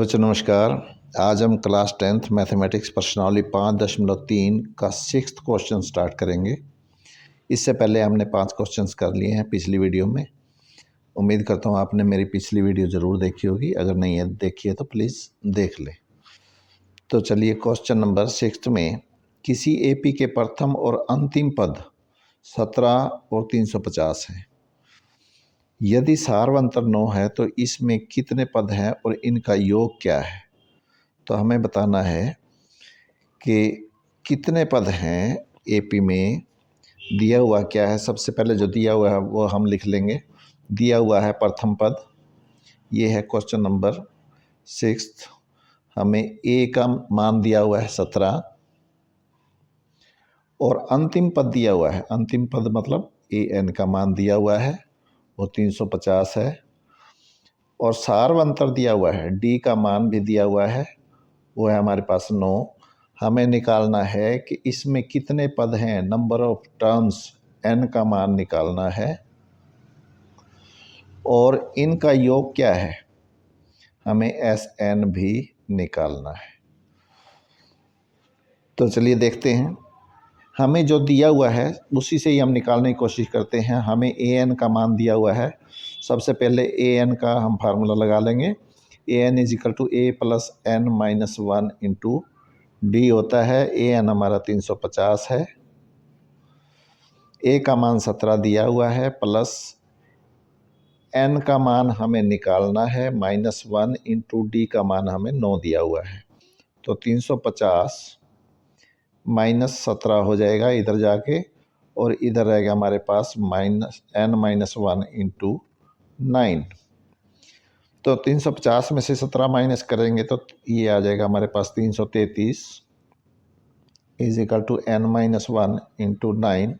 बच्चों नमस्कार। आज हम क्लास 10th मैथमेटिक्स प्रश्नावली 5.3 का 6th क्वेश्चन स्टार्ट करेंगे। इससे पहले हमने 5 क्वेश्चंस कर लिए हैं पिछली वीडियो में। उम्मीद करता हूँ आपने मेरी पिछली वीडियो ज़रूर देखी होगी, अगर नहीं है देखिए तो प्लीज़ देख लें। तो चलिए क्वेश्चन नंबर 6 में, किसी एपी के प्रथम और अंतिम पद 17 और 350 हैं। यदि सार्वंतर 9 है तो इसमें कितने पद हैं और इनका योग क्या है। तो हमें बताना है कि कितने पद हैं एपी में, दिया हुआ क्या है। सबसे पहले जो दिया हुआ है वो हम लिख लेंगे। दिया हुआ है प्रथम पद, ये है क्वेश्चन नंबर 6। हमें ए का मान दिया हुआ है 17 और अंतिम पद दिया हुआ है, अंतिम पद मतलब ए एन का मान दिया हुआ है वो 350 है। और सार्वंतर दिया हुआ है, डी का मान भी दिया हुआ है, वो है हमारे पास 9। हमें निकालना है कि इसमें कितने पद हैं, नंबर ऑफ टर्म्स, एन का मान निकालना है और इनका योग क्या है, हमें एस एन भी निकालना है। तो चलिए देखते हैं। हमें जो दिया हुआ है उसी से ही हम निकालने की कोशिश करते हैं। हमें ए एन का मान दिया हुआ है। सबसे पहले ए एन का हम फार्मूला लगा लेंगे। A N is equal to A plus N minus 1 into D होता है। ए एन हमारा 350 है, ए का मान 17 दिया हुआ है, प्लस एन का मान हमें निकालना है -1 इंटू डी का मान हमें 9 दिया हुआ है। तो 350 -17 हो जाएगा इधर जाके, और इधर रहेगा हमारे पास -1 इंटू 9। तो 350 में से 17 माइनस करेंगे तो ये आ जाएगा हमारे पास 333 is equal to n-1 into 9।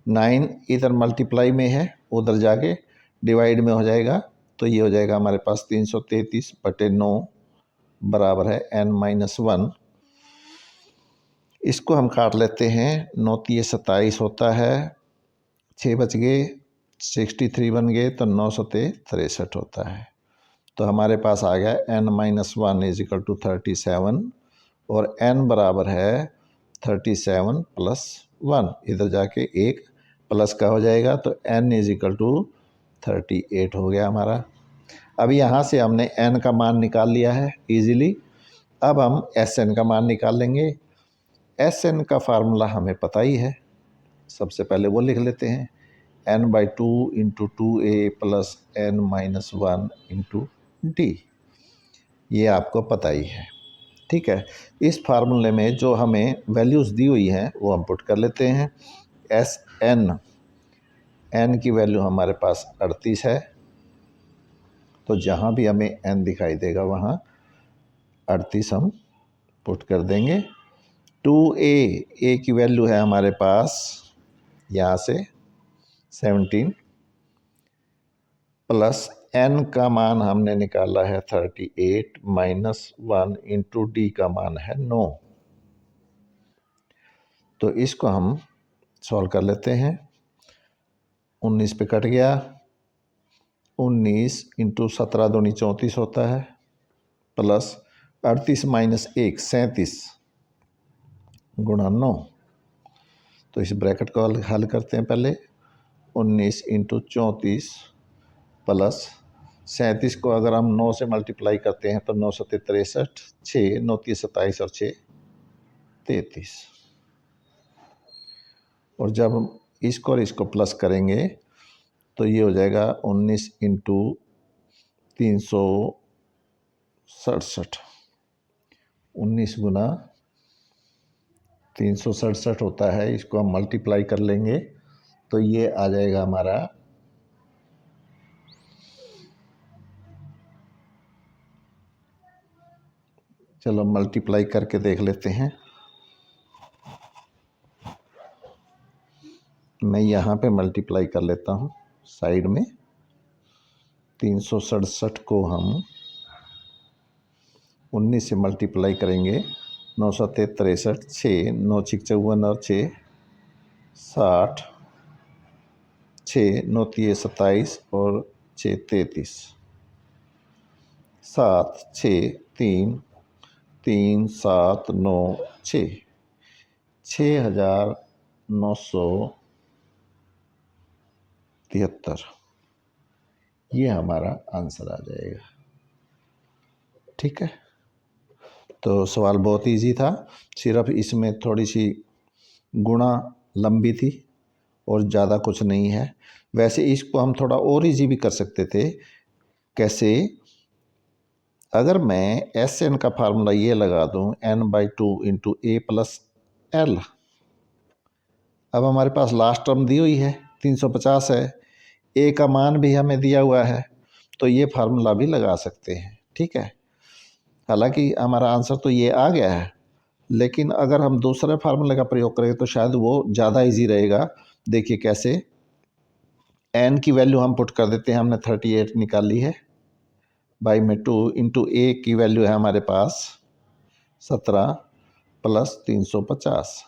9 इधर मल्टीप्लाई में है, उधर जाके डिवाइड में हो जाएगा, तो ये हो जाएगा हमारे पास 333/9 बराबर है n-1। इसको हम काट लेते हैं। 9 तिये 27 होता है, 6 बच गए, 63 बन गए, तो 9 सते 63 होता है। तो हमारे पास आ गया n-1 इज इक्वल टू 37 और n बराबर है 37 प्लस 1, इधर जाके एक प्लस का हो जाएगा, तो n इज इक्वल टू 38 हो गया हमारा। अब यहाँ से हमने n का मान निकाल लिया है इजीली। अब हम Sn का मान निकाल लेंगे। Sn का फार्मूला हमें पता ही है, सबसे पहले वो लिख लेते हैं। n/2 into 2a plus n-1 into D, ये आपको पता ही है। ठीक है, इस फार्मूले में जो हमें वैल्यूज़ दी हुई हैं वो हम पुट कर लेते हैं। एस एन की वैल्यू हमारे पास 38 है, तो जहाँ भी हमें एन दिखाई देगा वहाँ 38 हम पुट कर देंगे। 2a की वैल्यू है हमारे पास यहाँ से 17 प्लस n का मान हमने निकाला है 38 -1 इंटू डी का मान है 9। तो इसको हम सॉल्व कर लेते हैं। 19 पे कट गया, 19 इंटू 17 दूनी 34 होता है, प्लस 38 माइनस 1 37 गुणा 9। तो इस ब्रैकेट को हल करते हैं पहले। 19 इंटू 34 प्लस 37 को अगर हम 9 से मल्टीप्लाई करते हैं तो 9 सत्ते 63, 6 9 3 27 और 6 33। और जब हम इसको और इसको प्लस करेंगे तो ये हो जाएगा 19 इंटू 367, 19 गुना 367 होता है। इसको हम मल्टीप्लाई कर लेंगे तो ये आ जाएगा हमारा 1, चलो मल्टीप्लाई करके देख लेते हैं। मैं यहाँ पे मल्टीप्लाई कर लेता हूँ साइड में। 367 को हम 19 से मल्टीप्लाई करेंगे, 9 सत्ते 63, 6 9 6 54 और 6 60, 6 9 3 27 और 6 33, 7 6 3 3 7 9 6 6,973 ये हमारा आंसर आ जाएगा। ठीक है, तो सवाल बहुत इजी था, सिर्फ इसमें थोड़ी सी गुणा लंबी थी और ज़्यादा कुछ नहीं है। वैसे इसको हम थोड़ा और इजी भी कर सकते थे। कैसे? अगर मैं एस एन का फार्मूला ये लगा दूं n/2 इंटू ए प्लस एल। अब हमारे पास लास्ट टर्म दी हुई है 350 है, ए का मान भी हमें दिया हुआ है, तो ये फार्मूला भी लगा सकते हैं। ठीक है, हालांकि हमारा आंसर तो ये आ गया है, लेकिन अगर हम दूसरे फार्मूले का प्रयोग करें तो शायद वो ज़्यादा इजी रहेगा। देखिए कैसे, एन की वैल्यू हम पुट कर देते हैं, हमने 38 निकाली है, बाई में 2 इंटू ए की वैल्यू है हमारे पास 17 प्लस 350,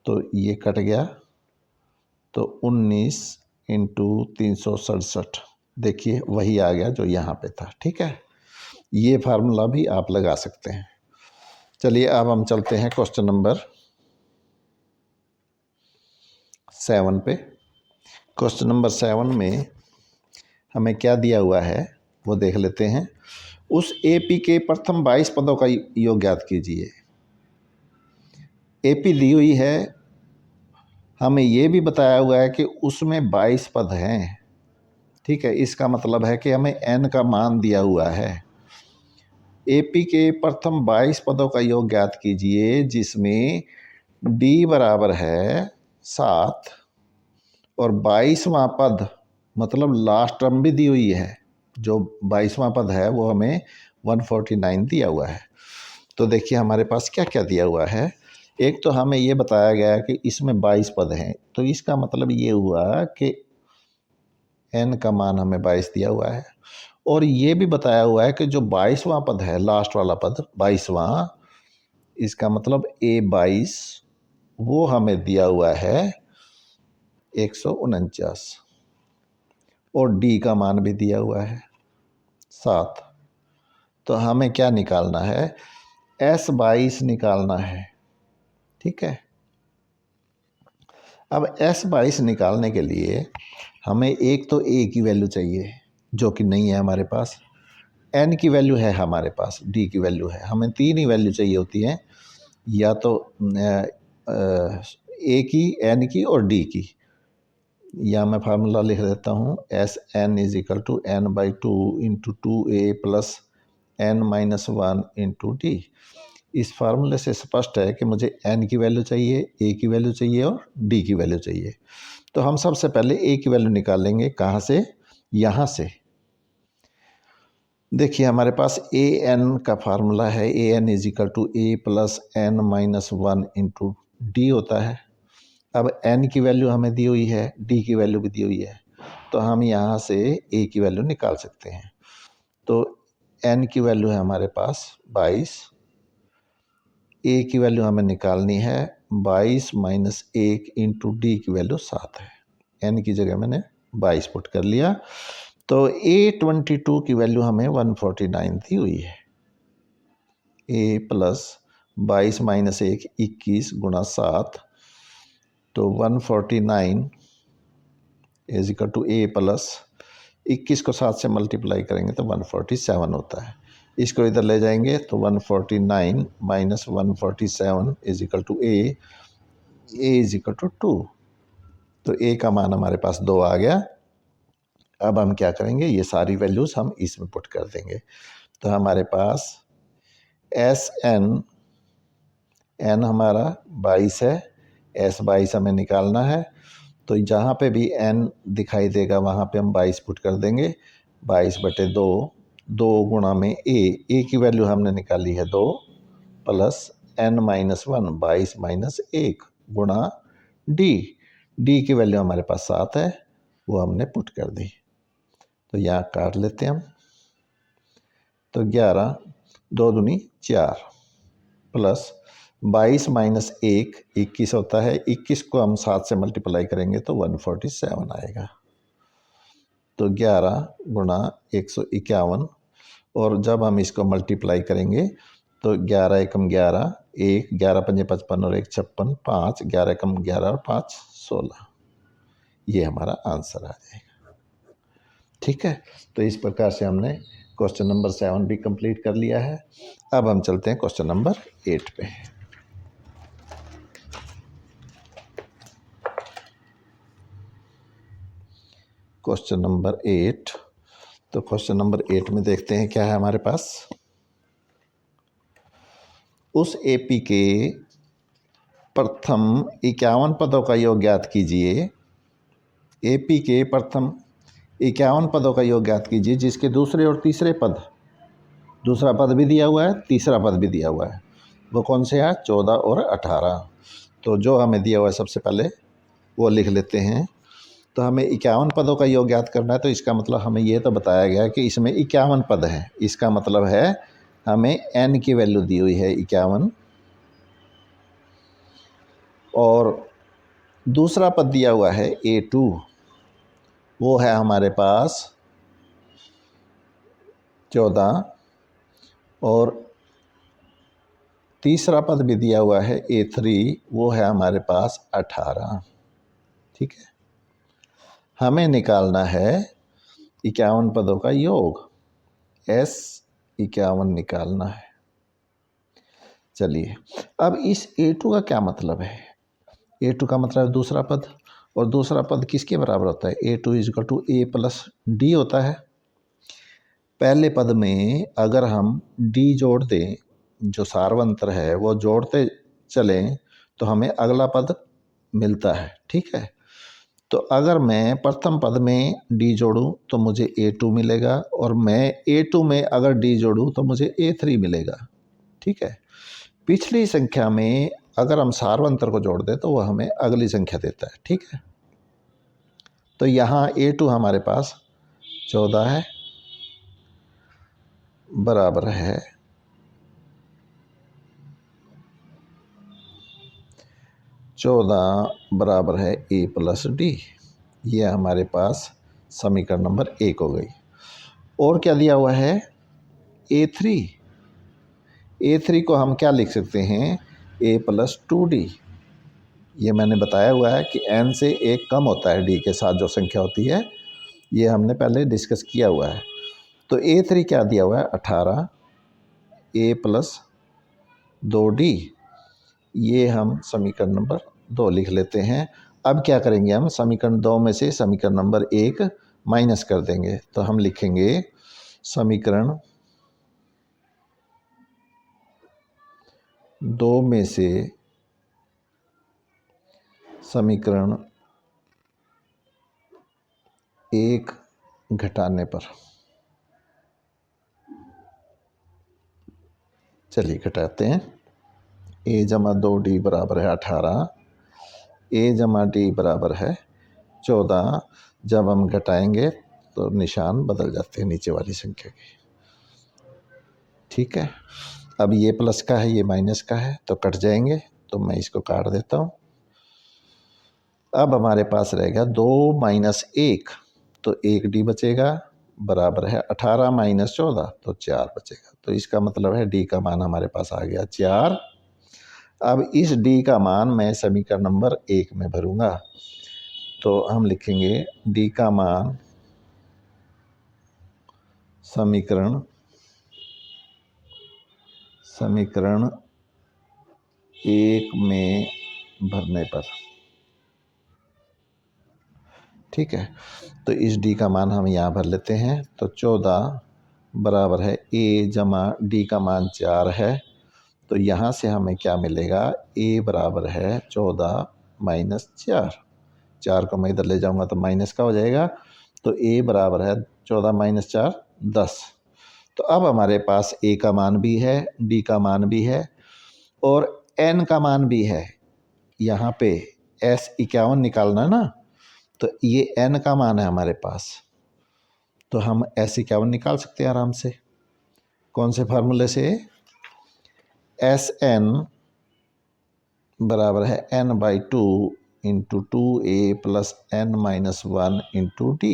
तो ये कट गया, तो 19 इंटू 367, देखिए वही आ गया जो यहाँ पे था। ठीक है, ये फार्मूला भी आप लगा सकते हैं। चलिए अब हम चलते हैं क्वेश्चन नंबर 7 पे। क्वेश्चन नंबर 7 में हमें क्या दिया हुआ है वो देख लेते हैं। उस एपी के प्रथम 22 पदों का योग ज्ञात कीजिए। एपी दी हुई है, हमें ये भी बताया हुआ है कि उसमें 22 पद हैं। ठीक है, इसका मतलब है कि हमें एन का मान दिया हुआ है। एपी के प्रथम 22 पदों का योग ज्ञात कीजिए, जिसमें डी बराबर है 7 और 22वां पद मतलब लास्ट टर्म भी दी हुई है। जो 22वां पद है वो हमें 149 दिया हुआ है। तो देखिए हमारे पास क्या क्या दिया हुआ है। एक तो हमें ये बताया गया कि इसमें 22 पद हैं, तो इसका मतलब ये हुआ कि एन का मान हमें 22 दिया हुआ है। और ये भी बताया हुआ है कि जो 22वां पद है, लास्ट वाला पद 22वां, इसका मतलब A22 वो हमें दिया हुआ है 149 और डी का मान भी दिया हुआ है 7। तो हमें क्या निकालना है? S22 निकालना है। ठीक है, अब S22 निकालने के लिए हमें एक तो A की वैल्यू चाहिए जो कि नहीं है हमारे पास, N की वैल्यू है हमारे पास, D की वैल्यू है, हमें 3 ही वैल्यू चाहिए होती हैं, या तो A की, N की और D की। या मैं फार्मूला लिख देता हूँ, SN is equal to n/2 into 2A plus n-1 into d. इस फार्मूले से स्पष्ट है कि मुझे n की वैल्यू चाहिए, A की वैल्यू चाहिए और D की वैल्यू चाहिए। तो हम सबसे पहले A की वैल्यू निकालेंगे। कहाँ से? यहाँ से। देखिए हमारे पास an का फार्मूला है, an is equal to A plus n-1 into D होता है। अब n की वैल्यू हमें दी हुई है, d की वैल्यू भी दी हुई है, तो हम यहाँ से a की वैल्यू निकाल सकते हैं। तो n की वैल्यू है हमारे पास 22, a की वैल्यू हमें निकालनी है 22 माइनस 1 इंटू डी की वैल्यू 7 है। n की जगह मैंने 22 पुट कर लिया, तो A22 की वैल्यू हमें 149 दी हुई है। a प्लस 22 माइनस 1 21 गुणा 7, तो 149 is equal to A plus 21 को 7 से मल्टीप्लाई करेंगे तो 147 होता है। इसको इधर ले जाएंगे तो 149 minus 147 is equal to A is equal to 2। तो A का मान हमारे पास 2 आ गया। अब हम क्या करेंगे, ये सारी वैल्यूज हम इसमें पुट कर देंगे। तो हमारे पास SN, N हमारा 22 है, S22 हमें निकालना है, तो जहाँ पे भी n दिखाई देगा वहाँ पे हम 22 पुट कर देंगे। 22/2, 2 गुणा में a की वैल्यू हमने निकाली है 2 प्लस n-1, 22 माइनस 1 गुणा d की वैल्यू हमारे पास 7 है, वो हमने पुट कर दी। तो यहाँ काट लेते हैं हम, तो 11 2 दूनी 4 प्लस 22 माइनस 1 21 होता है, 21 को हम 7 से मल्टीप्लाई करेंगे तो 147 आएगा। तो 11 गुणा 151 और जब हम इसको मल्टीप्लाई करेंगे तो 11 एकम 11, 1, 11 पंजे 55 और 1 56, 5, 11 एकम 11 और 5 16। ये हमारा आंसर आ जाएगा। ठीक है, तो इस प्रकार से हमने क्वेश्चन नंबर 7 भी कंप्लीट कर लिया है। अब हम चलते हैं क्वेश्चन नंबर 8 पे। क्वेश्चन नंबर 8, तो क्वेश्चन नंबर 8 में देखते हैं क्या है हमारे पास। उस एपी के प्रथम 51 पदों का योग ज्ञात कीजिए। एपी के प्रथम 51 पदों का योग ज्ञात कीजिए जिसके दूसरे और तीसरे पद, दूसरा पद भी दिया हुआ है, तीसरा पद भी दिया हुआ है। वो कौन से हैं? 14 और 18। तो जो हमें दिया हुआ है सबसे पहले वो लिख लेते हैं। तो हमें 51 पदों का योग ज्ञात करना है, तो इसका मतलब हमें ये तो बताया गया कि इसमें 51 पद हैं। इसका मतलब है हमें n की वैल्यू दी हुई है 51, और दूसरा पद दिया हुआ है A2, वो है हमारे पास 14, और तीसरा पद भी दिया हुआ है A3, वो है हमारे पास 18। ठीक है, हमें निकालना है 51 पदों का योग, S 51 निकालना है। चलिए, अब इस A2 का क्या मतलब है? A2 का मतलब है दूसरा पद, और दूसरा पद किसके बराबर होता है? A2 = A + D होता है। पहले पद में अगर हम D जोड़ दें, जो सार्वंतर है वो जोड़ते चलें, तो हमें अगला पद मिलता है। ठीक है, तो अगर मैं प्रथम पद में D जोड़ूं तो मुझे A2 मिलेगा, और मैं A2 में अगर D जोड़ूं तो मुझे A3 मिलेगा। ठीक है, पिछली संख्या में अगर हम सार्वंतर को जोड़ दें तो वह हमें अगली संख्या देता है। ठीक है, तो यहाँ A2 हमारे पास 14 है, बराबर है 14 बराबर है A + D। ये हमारे पास समीकरण नंबर 1 हो गई। और क्या दिया हुआ है? A3। A3 को हम क्या लिख सकते हैं? A + 2D। ये मैंने बताया हुआ है कि n से 1 कम होता है D के साथ जो संख्या होती है, ये हमने पहले डिस्कस किया हुआ है। तो A3 क्या दिया हुआ है? 18, A + 2D। ये हम समीकरण नंबर 2 लिख लेते हैं। अब क्या करेंगे? हम समीकरण 2 में से समीकरण नंबर 1 माइनस कर देंगे, तो हम लिखेंगे समीकरण 2 में से समीकरण 1 घटाने पर, चलिए घटाते हैं। A = 2D बराबर है 18, A = D बराबर है 14। जब हम घटाएंगे तो निशान बदल जाते हैं नीचे वाली संख्या के। ठीक है, अब ये प्लस का है, ये माइनस का है, तो कट जाएंगे, तो मैं इसको काट देता हूँ। अब हमारे पास रहेगा 2 - 1, तो 1D बचेगा, बराबर है 18 - 14, तो 4 बचेगा। तो इसका मतलब है D का मान हमारे पास आ गया 4। अब इस D का मान मैं समीकरण नंबर 1 में भरूंगा, तो हम लिखेंगे D का मान समीकरण 1 में भरने पर। ठीक है, तो इस D का मान हम यहाँ भर लेते हैं। तो 14 बराबर है A + D का मान 4 है, तो यहाँ से हमें क्या मिलेगा? A बराबर है 14 - 4। 4 को मैं इधर ले जाऊँगा तो माइनस का हो जाएगा, तो A बराबर है 14 - 4 10। तो अब हमारे पास A का मान भी है, D का मान भी है, और N का मान भी है। यहाँ पे S 51 निकालना ना, तो ये N का मान है हमारे पास, तो हम S 51 निकाल सकते हैं आराम से। कौन से फार्मूले से? SN बराबर है N/2 × 2A + N - 1 × D।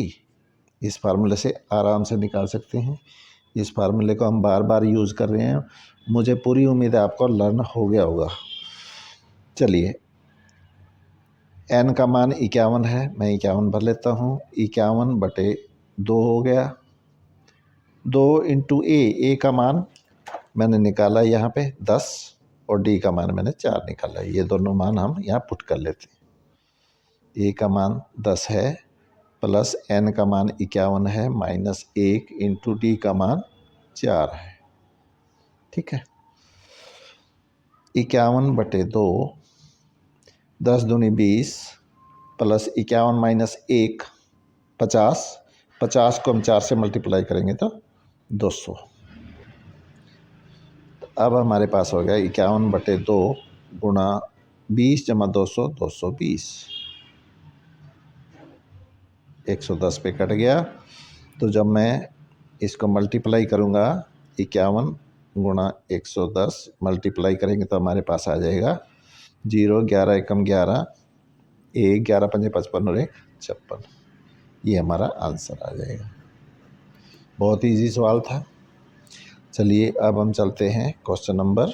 इस फार्मूले से आराम से निकाल सकते हैं। इस फार्मूले को हम बार बार यूज़ कर रहे हैं, मुझे पूरी उम्मीद है आपको लर्न हो गया होगा। चलिए, n का मान 51 है, मैं 51 भर लेता हूँ। 51/2 हो गया। 2 इंटू ए का मान मैंने निकाला यहाँ पे 10 और डी का मान मैंने 4 निकाला। ये दोनों मान हम यहाँ पुट कर लेते हैं। ए का मान 10 है प्लस n का मान 51 है माइनस 1 इंटू डी का मान 4 है। ठीक है, 51/2, 10 दूनी 20 प्लस 51 माइनस 1 50। 50 को हम 4 से मल्टीप्लाई करेंगे तो 200। अब हमारे पास हो गया 51/2 गुणा 20 जमा 200, 220। 110 पे कट गया। तो जब मैं इसको मल्टीप्लाई करूँगा 51 गुणा 110 मल्टीप्लाई करेंगे तो हमारे पास आ जाएगा 0, 11 एकम 11, 1, 11 पंजे 55 और 1 56। ये हमारा आंसर आ जाएगा। बहुत इजी सवाल था। चलिए अब हम चलते हैं क्वेश्चन नंबर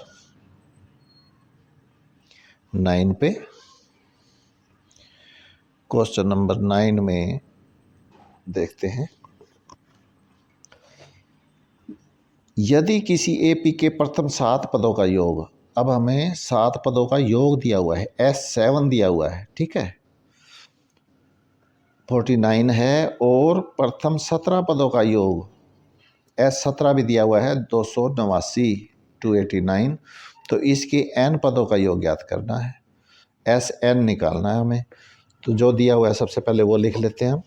9 पे। क्वेश्चन नंबर 9 में देखते हैं, यदि किसी एपी के प्रथम 7 पदों का योग, अब हमें 7 पदों का योग दिया हुआ है, S7 दिया हुआ है, ठीक है, 49 है और प्रथम 17 पदों का योग S17 भी दिया हुआ है 289, 289। तो इसके n पदों का योग ज्ञात करना है, SN निकालना है हमें। तो जो दिया हुआ है सबसे पहले वो लिख लेते हैं हम।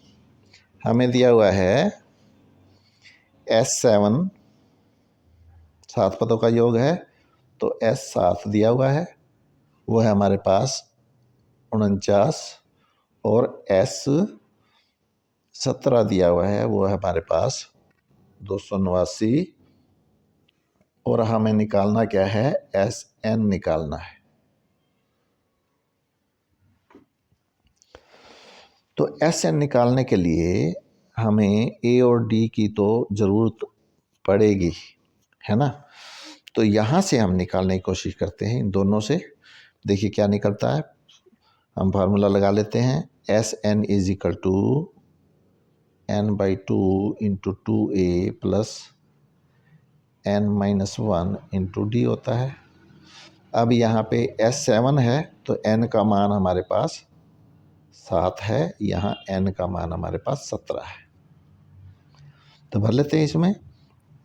हमें दिया हुआ है S7 7 पदों का योग है, तो S7 दिया हुआ है, वो है हमारे पास 49 और S17 दिया हुआ है, वो है हमारे पास 289 और हमें निकालना क्या है, SN निकालना है। तो SN निकालने के लिए हमें A और D की तो ज़रूरत पड़ेगी, है ना। तो यहाँ से हम निकालने की कोशिश करते हैं इन दोनों से। देखिए क्या निकलता है, हम फार्मूला लगा लेते हैं। SN is equal to n/2 into 2a plus n-1 into D होता है। अब यहाँ पे S7 है तो n का मान हमारे पास 7 है, यहाँ n का मान हमारे पास 17 है। तो भर लेते हैं इसमें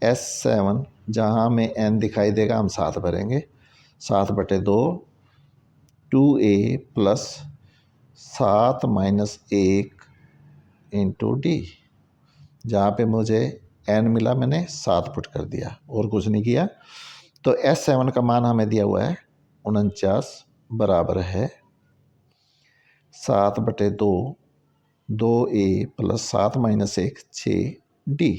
S7, जहाँ हमें n दिखाई देगा हम 7 भरेंगे। 7/2 2a plus 7 minus 1 into D. जहाँ पे मुझे n मिला मैंने 7 पुट कर दिया और कुछ नहीं किया। तो S7 का मान हमें दिया हुआ है 49 बराबर है 7/2 2a प्लस 7 माइनस 1 6d।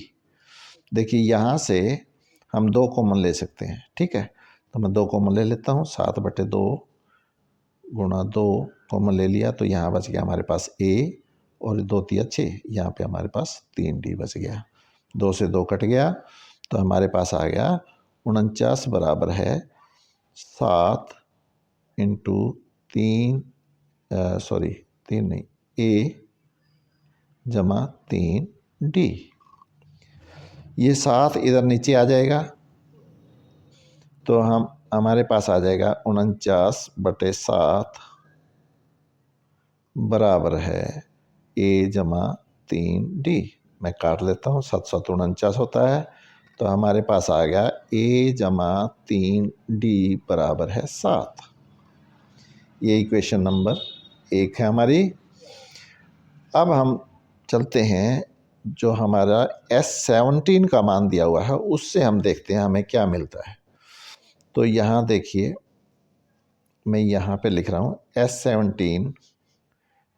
देखिए यहाँ से हम 2 कॉमन ले सकते हैं, ठीक है, तो मैं 2 कॉमन ले लेता हूँ। 7/2 गुणा 2 कॉमन ले लिया तो यहाँ बच गया हमारे पास a और 2 3 6, यहाँ पे हमारे पास 3d बच गया। 2 से 2 कट गया तो हमारे पास आ गया 49 बराबर है 7 इंटू 3 नहीं, a जमा 3d। ये 7 इधर नीचे आ जाएगा तो हमारे पास आ जाएगा 49/7 बराबर है a जमा 3d। मैं काट लेता हूँ, 7 7 49 होता है, तो हमारे पास आ गया a जमा 3d बराबर है 7। ये इक्वेशन नंबर 1 है हमारी। अब हम चलते हैं, जो हमारा S17 का मान दिया हुआ है उससे हम देखते हैं हमें क्या मिलता है। तो यहाँ देखिए मैं यहाँ पे लिख रहा हूँ S17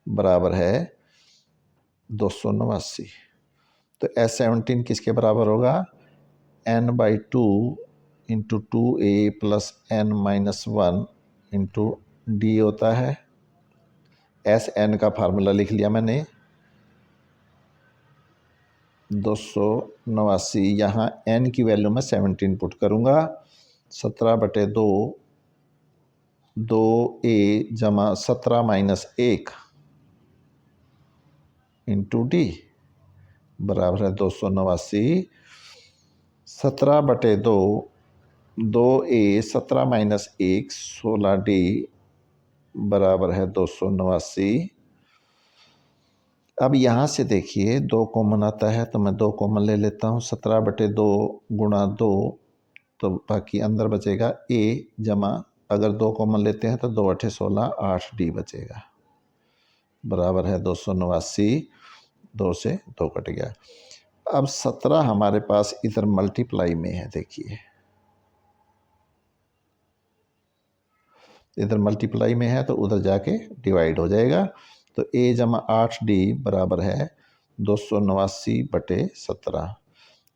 बराबर है 289। तो S17 किसके बराबर होगा, n/2 into 2a plus n-1 into D होता है। SN का फार्मूला लिख लिया मैंने, 289, यहाँ n की वैल्यू में 17 पुट करूँगा, 17/2, 2a जमा 17 माइनस 1 इंटू डी बराबर है 289, 17/2, 2a 17 माइनस 1 16d बराबर है 289। अब यहाँ से देखिए 2 कॉमन आता है तो मैं 2 कॉमन ले लेता हूँ, 17/2 गुणा 2, तो बाकी अंदर बचेगा a जमा, अगर 2 कॉमन लेते हैं तो 2 8 16 8d बचेगा बराबर है 289। 2 से 2 कट गया। अब 17 हमारे पास इधर मल्टीप्लाई में है, देखिए इधर मल्टीप्लाई में है तो उधर जाके डिवाइड हो जाएगा, तो a जमा 8d बराबर है 289/17,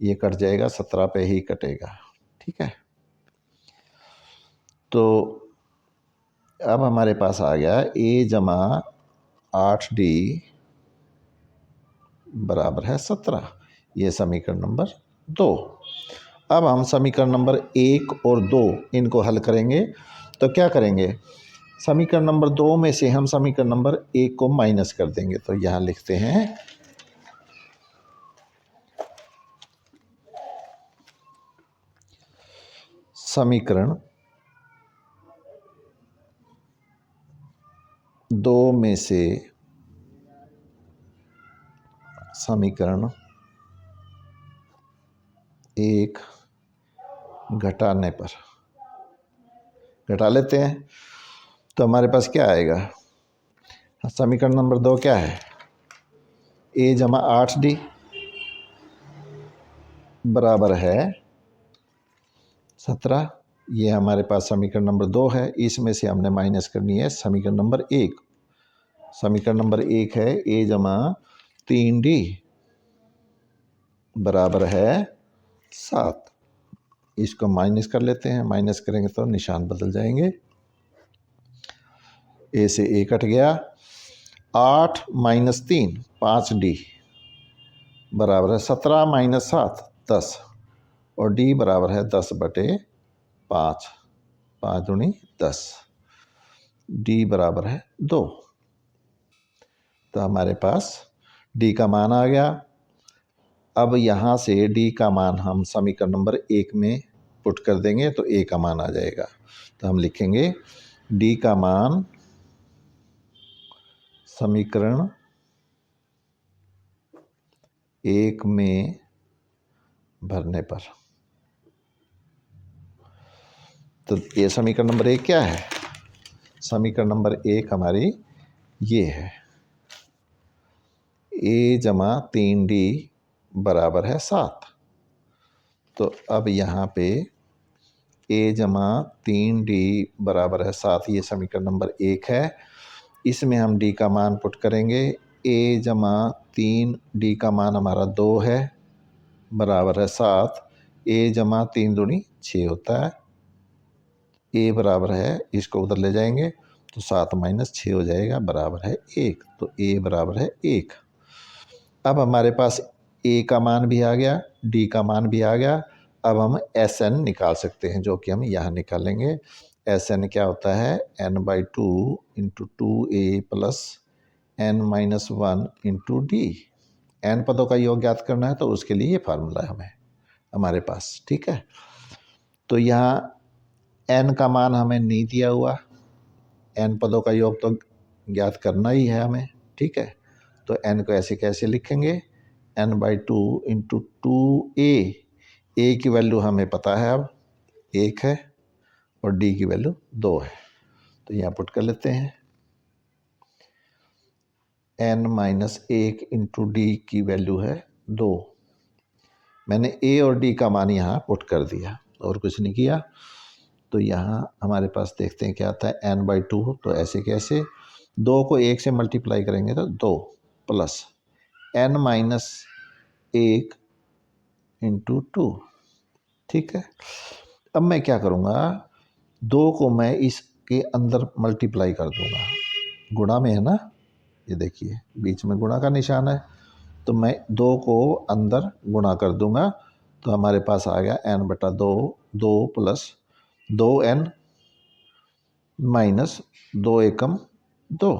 ये कट जाएगा, 17 पे ही कटेगा, ठीक है। तो अब हमारे पास आ गया a जमा 8d बराबर है 17, ये समीकरण नंबर 2। अब हम समीकरण नंबर 1 और 2 इनको हल करेंगे, तो क्या करेंगे, समीकरण नंबर 2 में से हम समीकरण नंबर 1 को माइनस कर देंगे, तो यहाँ लिखते हैं समीकरण 2 में से समीकरण 1 घटाने पर, घटा लेते हैं तो हमारे पास क्या आएगा, समीकरण नंबर 2 क्या है, a जमा 8d बराबर है 17, ये हमारे पास समीकरण नंबर 2 है, इसमें से हमने माइनस करनी है समीकरण नंबर 1। समीकरण नंबर 1 है a जमा 3d बराबर है 7, इसको माइनस कर लेते हैं, माइनस करेंगे तो निशान बदल जाएंगे, a से a कट गया, 8 माइनस 3 5d बराबर है 17 माइनस 7 10, और d बराबर है 10/5, 5 दूनी 10, d बराबर है 2। तो हमारे पास d का मान आ गया। अब यहाँ से d का मान हम समीकरण नंबर 1 में पुट कर देंगे तो a का मान आ जाएगा, तो हम लिखेंगे d का मान समीकरण 1 में भरने पर, तो ये समीकरण नंबर 1 क्या है, समीकरण नंबर 1 हमारी ये है, a जमा 3d बराबर है 7, तो अब यहाँ पे a जमा 3d बराबर है 7, ये समीकरण नंबर 1 है, इसमें हम d का मान पुट करेंगे, a जमा 3d का मान हमारा 2 है बराबर है 7, a जमा 3 दूनी 6 होता है, a बराबर है, इसको उधर ले जाएंगे तो 7 माइनस 6 हो जाएगा बराबर है 1, तो a बराबर है 1। अब हमारे पास a का मान भी आ गया, d का मान भी आ गया, अब हम Sn निकाल सकते हैं, जो कि हम यहाँ निकालेंगे। Sn क्या होता है, n/2 into 2a plus n-1 into D, n पदों का योग ज्ञात करना है तो उसके लिए ये फार्मूला है हमें हमारे पास, ठीक है। तो यहाँ n का मान हमें नहीं दिया हुआ, n पदों का योग तो ज्ञात करना ही है हमें, ठीक है। तो n को ऐसे कैसे लिखेंगे, n/2 इंटू 2a, a की वैल्यू हमें पता है अब 1 है और d की वैल्यू 2 है, तो यहाँ पुट कर लेते हैं, n-1 इंटू डी की वैल्यू है 2, मैंने a और d का मान यहाँ पुट कर दिया और कुछ नहीं किया। तो यहाँ हमारे पास देखते हैं क्या आता है, n/2, तो ऐसे कैसे, 2 को 1 से मल्टीप्लाई करेंगे तो 2 प्लस n-1 इंटू 2, ठीक है। अब मैं क्या करूँगा, 2 को मैं इसके अंदर मल्टीप्लाई कर दूँगा, गुणा में है ना, ये देखिए बीच में गुणा का निशान है, तो मैं 2 को अंदर गुणा कर दूंगा, तो हमारे पास आ गया n/2, 2 प्लस 2n माइनस 2 एकम 2,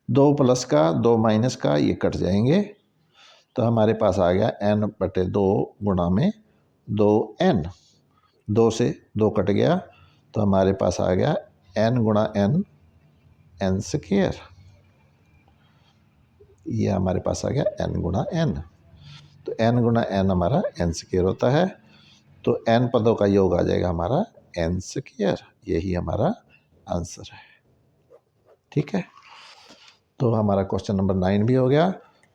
2 प्लस का 2 माइनस का ये कट जाएंगे, तो हमारे पास आ गया n/2 गुणा में 2n, 2 से 2 कट गया, तो हमारे पास आ गया n गुणा n, n स्क्वायर। ये हमारे पास आ गया n गुणा n, तो n गुणा n हमारा n स्क्वायर होता है, तो n पदों का योग आ जाएगा हमारा n स्क्वायर। यही हमारा आंसर है। ठीक है, तो हमारा क्वेश्चन नंबर 9 भी हो गया।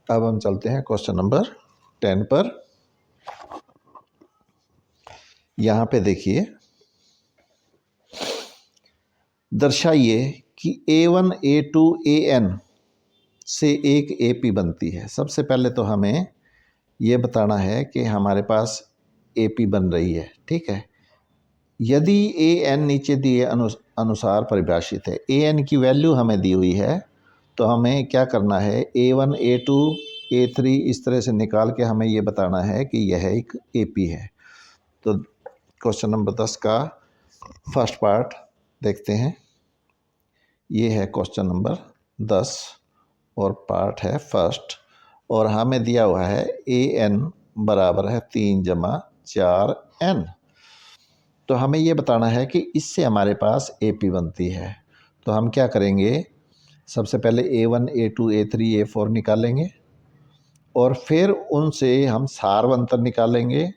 अब हम चलते हैं क्वेश्चन नंबर 10 पर। यहाँ पे देखिए, दर्शाइए कि A1 A2 AN से एक AP बनती है। सबसे पहले तो हमें ये बताना है कि हमारे पास AP बन रही है। ठीक है, यदि AN नीचे दिए अनुसार परिभाषित है, AN की वैल्यू हमें दी हुई है, तो हमें क्या करना है, A1 A2 A3 इस तरह से निकाल के हमें ये बताना है कि यह एक AP है। तो क्वेश्चन नंबर 10 का फर्स्ट पार्ट देखते हैं। ये है क्वेश्चन नंबर 10 और पार्ट है फर्स्ट, और हमें दिया हुआ है AN बराबर है 3 जमा 4n। तो हमें ये बताना है कि इससे हमारे पास AP बनती है। तो हम क्या करेंगे, सबसे पहले A1 A2 A3 A4 निकालेंगे, और फिर उनसे हम सार्वंतर निकालेंगे।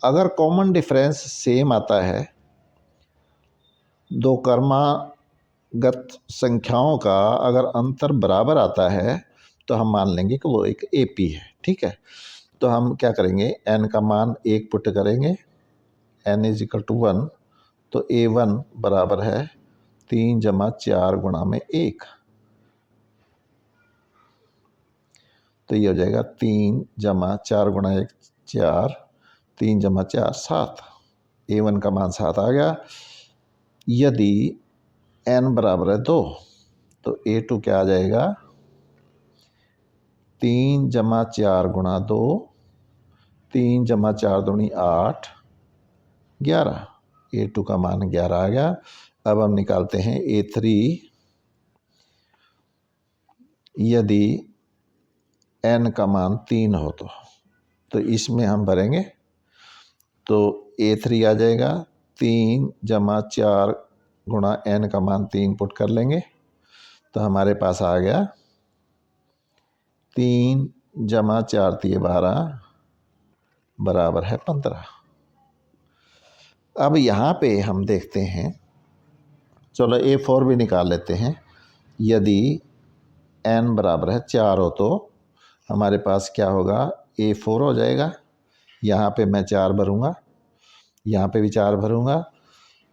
अगर कॉमन डिफरेंस सेम आता है, दो क्रमागत संख्याओं का अगर अंतर बराबर आता है, तो हम मान लेंगे कि वो एक AP है। ठीक है, तो हम क्या करेंगे, n का मान 1 पुट करेंगे, n = 1, तो A1 बराबर है 3 जमा 4 गुणा में 1, तो ये हो जाएगा 3 जमा 4 गुणा 1 4, 3 जमा 4 7, A1 का मान 7 आ गया। यदि n बराबर है 2, तो A2 क्या आ जाएगा, 3 जमा 4 गुणा 2, 3 जमा 4 दूनी 8, 11, A2 का मान 11 आ गया। अब हम निकालते हैं A3। यदि n का मान 3 हो तो इसमें हम भरेंगे, तो A3 आ जाएगा 3 जमा 4 गुणा n का मान 3 पुट कर लेंगे, तो हमारे पास आ गया 3 जमा 4 × 12 बराबर है 15। अब यहाँ पे हम देखते हैं, चलो A4 भी निकाल लेते हैं। यदि n बराबर है 4 हो तो हमारे पास क्या होगा, A4 हो जाएगा। यहाँ पे मैं 4 भरूँगा, यहाँ पे भी 4 भरूँगा,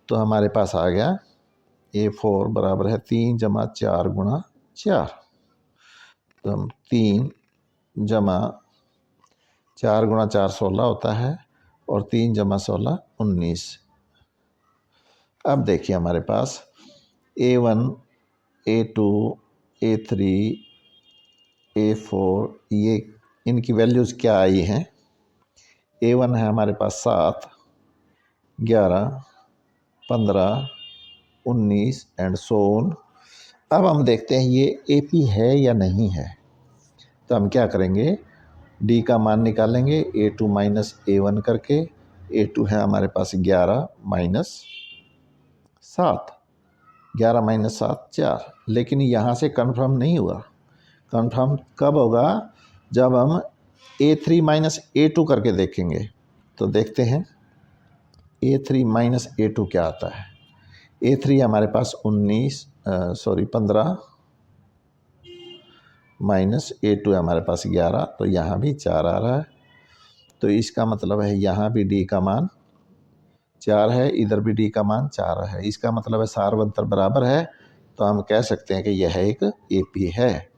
तो हमारे पास आ गया A4 बराबर है 3 जमा 4 गुणा 4, तो हम 3 जमा 4 गुणा 4 16 होता है, और 3 जमा 16 19। अब देखिए हमारे पास A1 A2 A3 A4 ये इनकी वैल्यूज़ क्या आई हैं। A1 है हमारे पास 7, 11, 15, 19 एंड सो ऑन। अब हम देखते हैं ये AP है या नहीं है। तो हम क्या करेंगे, D का मान निकालेंगे A2 माइनस A1 करके। A2 है हमारे पास 11 माइनस 7, 11 माइनस 7 4, लेकिन यहाँ से कंफर्म नहीं हुआ। कंफर्म कब होगा, जब हम A3 माइनस A2 करके देखेंगे। तो देखते हैं A3 माइनस A2 क्या आता है। A3 हमारे पास 15 माइनस A2 है हमारे पास 11, तो यहाँ भी 4 आ रहा है। तो इसका मतलब है यहाँ भी D का मान 4 है, इधर भी D का मान 4 है। इसका मतलब है सार्वंतर बराबर है, तो हम कह सकते हैं कि यह एक AP है।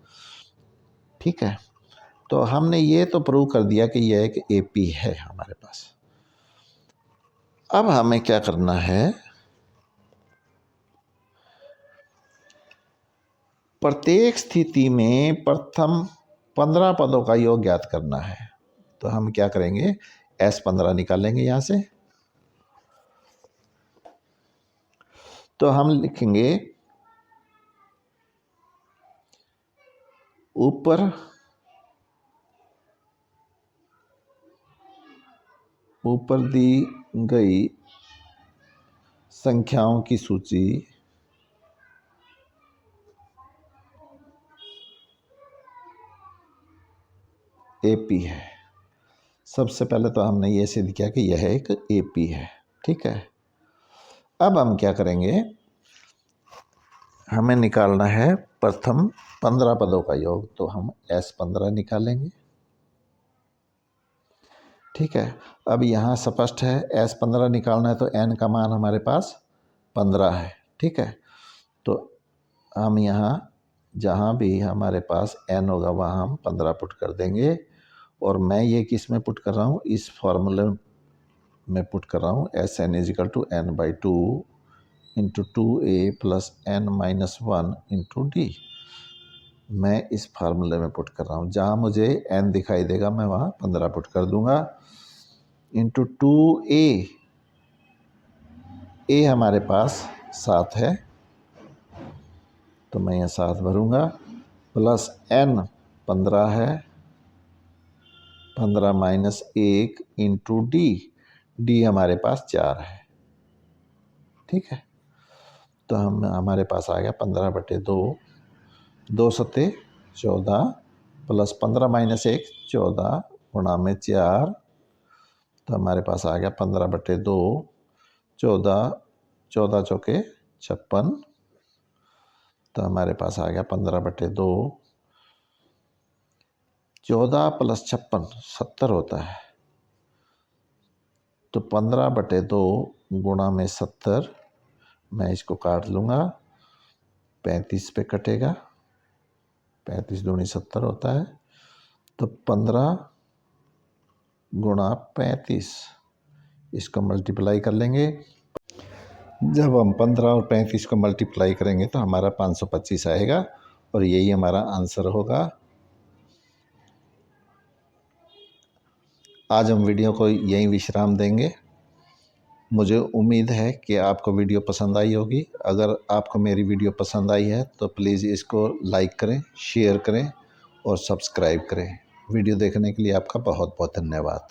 ठीक है, तो हमने ये तो प्रूव कर दिया कि यह एक AP है हमारे पास। अब हमें क्या करना है, प्रत्येक स्थिति में प्रथम 15 पदों का योग ज्ञात करना है। तो हम क्या करेंगे, S15 निकालेंगे यहाँ से। तो हम लिखेंगे ऊपर दी गई संख्याओं की सूची AP है। सबसे पहले तो हमने ये सिद्ध किया कि यह एक AP है, ठीक है। अब हम क्या करेंगे, हमें निकालना है प्रथम 15 पदों का योग। तो हम S15 निकालेंगे, ठीक है। अब यहाँ स्पष्ट है S15 निकालना है तो n का मान हमारे पास 15 है, ठीक है। तो हम यहाँ जहाँ भी हमारे पास n होगा वहाँ हम 15 पुट कर देंगे। और मैं ये किस में पुट कर रहा हूँ, इस फॉर्मूले में पुट कर रहा हूँ Sn = n/2 × 2a + n-1 × d। मैं इस फार्मूले में पुट कर रहा हूँ। जहाँ मुझे n दिखाई देगा मैं वहाँ 15 पुट कर दूंगा। इंटू 2a, a हमारे पास 7 है तो मैं यहाँ 7 भरूंगा, प्लस n 15 है, 15 - 1 × d, d हमारे पास 4 है, ठीक है। तो हमारे पास आ गया 15/2, 2 × 7 = 14, प्लस 15 - 1 14 गुणा में 4। तो हमारे पास आ गया 15/2, 14, 14 चौके 56। तो हमारे पास आ गया 15/2, 14 + 56 70 होता है। तो 15/2 गुणा में 70, मैं इसको काट लूँगा, 35 पे कटेगा, 35 दूनी 70 होता है। तो 15 × 35, इसको मल्टीप्लाई कर लेंगे। जब हम 15 और 35 को मल्टीप्लाई करेंगे तो हमारा 525 आएगा और यही हमारा आंसर होगा। आज हम वीडियो को यहीं विश्राम देंगे। मुझे उम्मीद है कि आपको वीडियो पसंद आई होगी। अगर आपको मेरी वीडियो पसंद आई है तो प्लीज़ इसको लाइक करें, शेयर करें और सब्सक्राइब करें। वीडियो देखने के लिए आपका बहुत बहुत धन्यवाद।